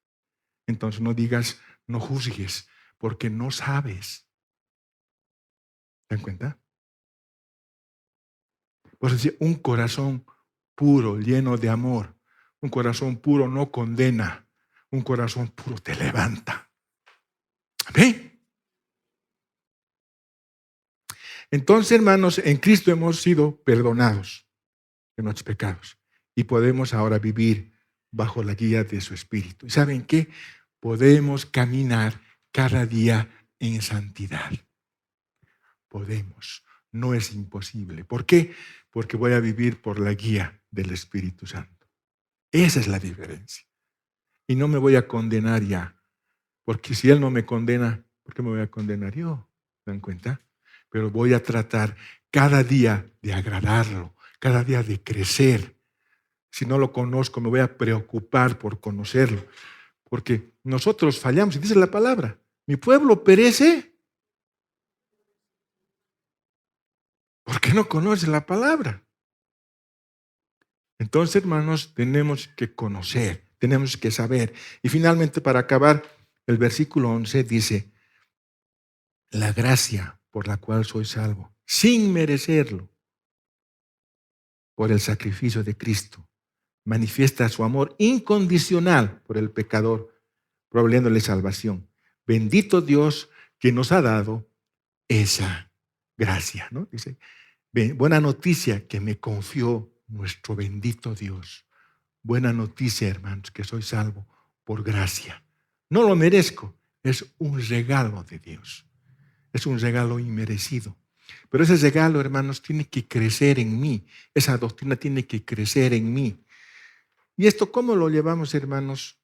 Entonces no digas, no juzgues, porque no sabes. ¿Se dan cuenta? Por eso un corazón puro, lleno de amor, un corazón puro no condena, un corazón puro te levanta. ¿Amén? Entonces, hermanos, en Cristo hemos sido perdonados de nuestros pecados y podemos ahora vivir bajo la guía de su Espíritu. ¿Y saben qué? Podemos caminar cada día en santidad. Podemos. No es imposible. ¿Por qué? Porque voy a vivir por la guía del Espíritu Santo. Esa es la diferencia. Y no me voy a condenar ya. Porque si Él no me condena, ¿por qué me voy a condenar yo? ¿Se dan cuenta? Pero voy a tratar cada día de agradarlo, cada día de crecer, Si no lo conozco, me voy a preocupar por conocerlo. Porque nosotros fallamos, y dice la palabra, mi pueblo perece porque no conoce la palabra. Entonces, hermanos, tenemos que conocer, tenemos que saber. Y finalmente, para acabar, el versículo 11 dice, la gracia por la cual soy salvo, sin merecerlo, por el sacrificio de Cristo, manifiesta su amor incondicional por el pecador, proveyéndole salvación. Bendito Dios que nos ha dado esa gracia, ¿no? Dice, buena noticia que me confió nuestro bendito Dios. Buena noticia, hermanos, que soy salvo por gracia. No lo merezco, es un regalo de Dios. Es un regalo inmerecido. Pero ese regalo, hermanos, tiene que crecer en mí. Esa doctrina tiene que crecer en mí. ¿Y esto cómo lo llevamos, hermanos,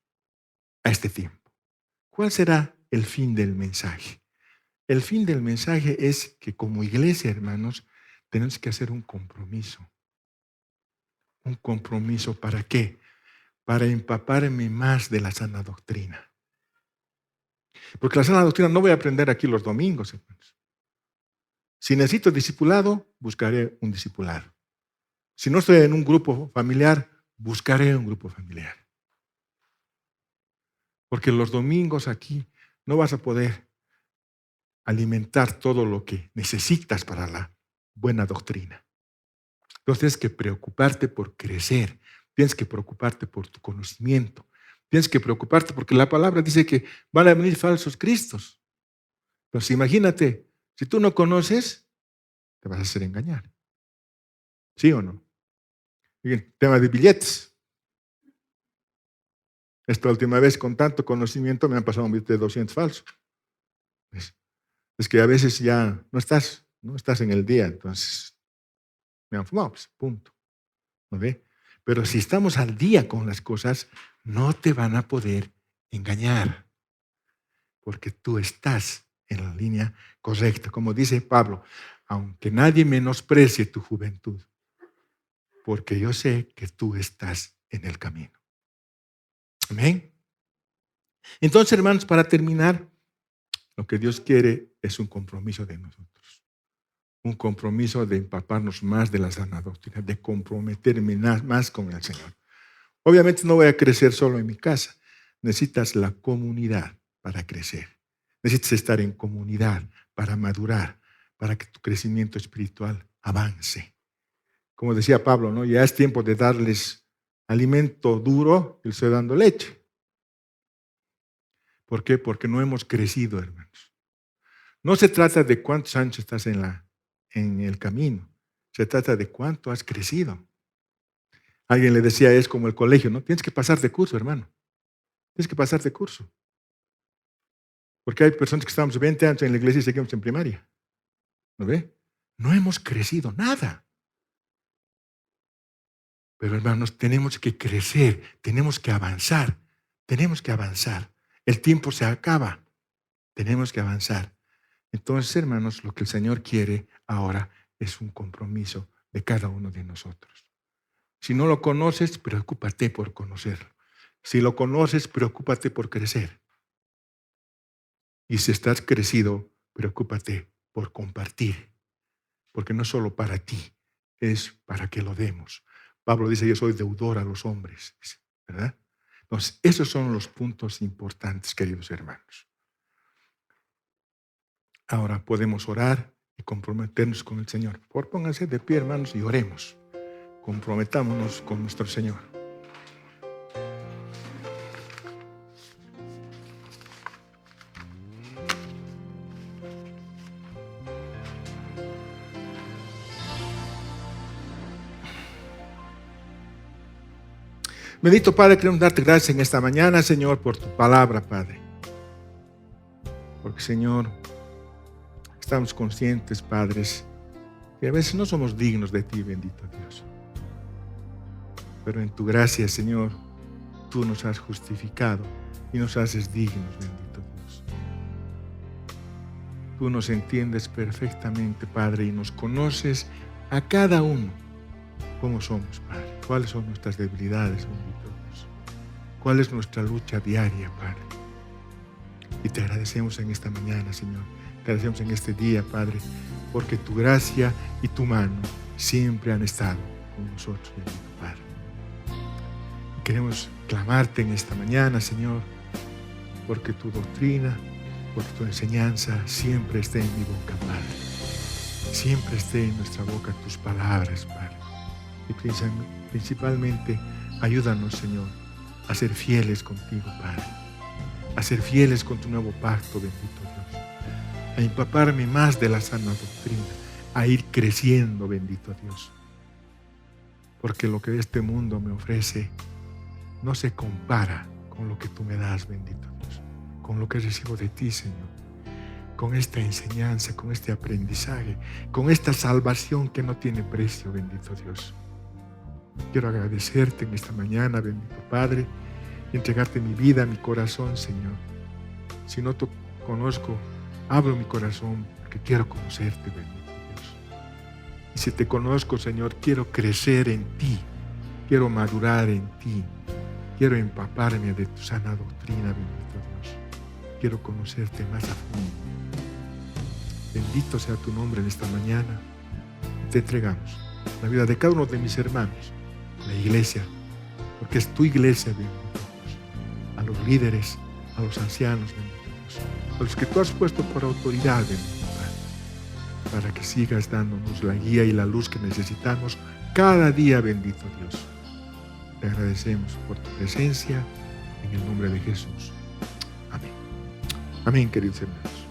a este tiempo? ¿Cuál será el fin del mensaje? El fin del mensaje es que como iglesia, hermanos, tenemos que hacer un compromiso. ¿Un compromiso para qué? Para empaparme más de la sana doctrina. Porque la sana doctrina no voy a aprender aquí los domingos, hermanos. Si necesito discipulado, buscaré un discipulado. Si no estoy en un grupo familiar, buscaré un grupo familiar. Porque los domingos aquí no vas a poder alimentar todo lo que necesitas para la buena doctrina. Entonces tienes que preocuparte por crecer, tienes que preocuparte por tu conocimiento, tienes que preocuparte porque la palabra dice que van a venir falsos cristos. Entonces imagínate, si tú no conoces, te vas a hacer engañar. ¿Sí o no? Bien, tema de billetes. Esta última vez con tanto conocimiento me han pasado un billete de 200 falsos. Es que a veces ya no estás en el día, entonces me han fumado, pues, punto. ¿No ve? Pero si estamos al día con las cosas, no te van a poder engañar, porque tú estás en la línea correcta. Como dice Pablo, aunque nadie menosprecie tu juventud, porque yo sé que tú estás en el camino. Amén. Entonces, hermanos, para terminar, lo que Dios quiere es un compromiso de nosotros. Un compromiso de empaparnos más de la sana doctrina, de comprometerme más con el Señor. Obviamente no voy a crecer solo en mi casa. Necesitas la comunidad para crecer. Necesitas estar en comunidad para madurar, para que tu crecimiento espiritual avance. Como decía Pablo, ¿no? Ya es tiempo de darles alimento duro y les estoy dando leche. ¿Por qué? Porque no hemos crecido, hermanos. No se trata de cuántos años estás en el camino. Se trata de cuánto has crecido. Alguien le decía, es como el colegio, ¿no? Tienes que pasar de curso, hermano. Tienes que pasar de curso. Porque hay personas que estamos 20 años en la iglesia y seguimos en primaria. ¿No ve? No hemos crecido nada. Pero hermanos, tenemos que crecer, tenemos que avanzar, tenemos que avanzar. El tiempo se acaba, tenemos que avanzar. Entonces, hermanos, lo que el Señor quiere ahora es un compromiso de cada uno de nosotros. Si no lo conoces, preocúpate por conocerlo. Si lo conoces, preocúpate por crecer. Y si estás crecido, preocúpate por compartir. Porque no es solo para ti, es para que lo demos. Pablo dice, yo soy deudor a los hombres, ¿verdad? Entonces, esos son los puntos importantes, queridos hermanos. Ahora podemos orar y comprometernos con el Señor. Por favor, pónganse de pie, hermanos, y oremos. Comprometámonos con nuestro Señor. Bendito Padre, queremos darte gracias en esta mañana, Señor, por tu palabra, Padre. Porque, Señor, estamos conscientes, Padres, que a veces no somos dignos de ti, bendito Dios. Pero en tu gracia, Señor, tú nos has justificado y nos haces dignos, bendito Dios. Tú nos entiendes perfectamente, Padre, y nos conoces a cada uno como somos, Padre. cuáles son nuestras debilidades, bendito Dios. Cuál es nuestra lucha diaria, Padre. Y te agradecemos en esta mañana, Señor. Te agradecemos en este día, Padre, porque tu gracia y tu mano siempre han estado con nosotros, bendito Padre. Y queremos clamarte en esta mañana, Señor, porque tu doctrina, porque tu enseñanza siempre esté en mi boca, Padre. Siempre esté en nuestra boca tus palabras, Padre. Y principalmente, ayúdanos, Señor, a ser fieles contigo, Padre. A ser fieles con tu nuevo pacto, bendito Dios. A empaparme más de la sana doctrina, a ir creciendo, bendito Dios. Porque lo que este mundo me ofrece no se compara con lo que tú me das, bendito Dios. Con lo que recibo de ti, Señor. Con esta enseñanza, con este aprendizaje, con esta salvación que no tiene precio, bendito Dios. Quiero agradecerte en esta mañana, bendito Padre, y entregarte mi vida, mi corazón, Señor. Si no te conozco, abro mi corazón porque quiero conocerte, bendito Dios. Y si te conozco, Señor, quiero crecer en ti, quiero madurar en ti, quiero empaparme de tu sana doctrina, bendito Dios. Quiero conocerte más a fondo. Bendito sea tu nombre en esta mañana. Te entregamos la vida de cada uno de mis hermanos, la iglesia, porque es tu iglesia, bendito Dios. A los líderes, a los ancianos, bendito Dios, a los que tú has puesto por autoridad, bendito Padre, para que sigas dándonos la guía y la luz que necesitamos cada día, bendito Dios. Te agradecemos por tu presencia en el nombre de Jesús. Amén. Amén, queridos hermanos.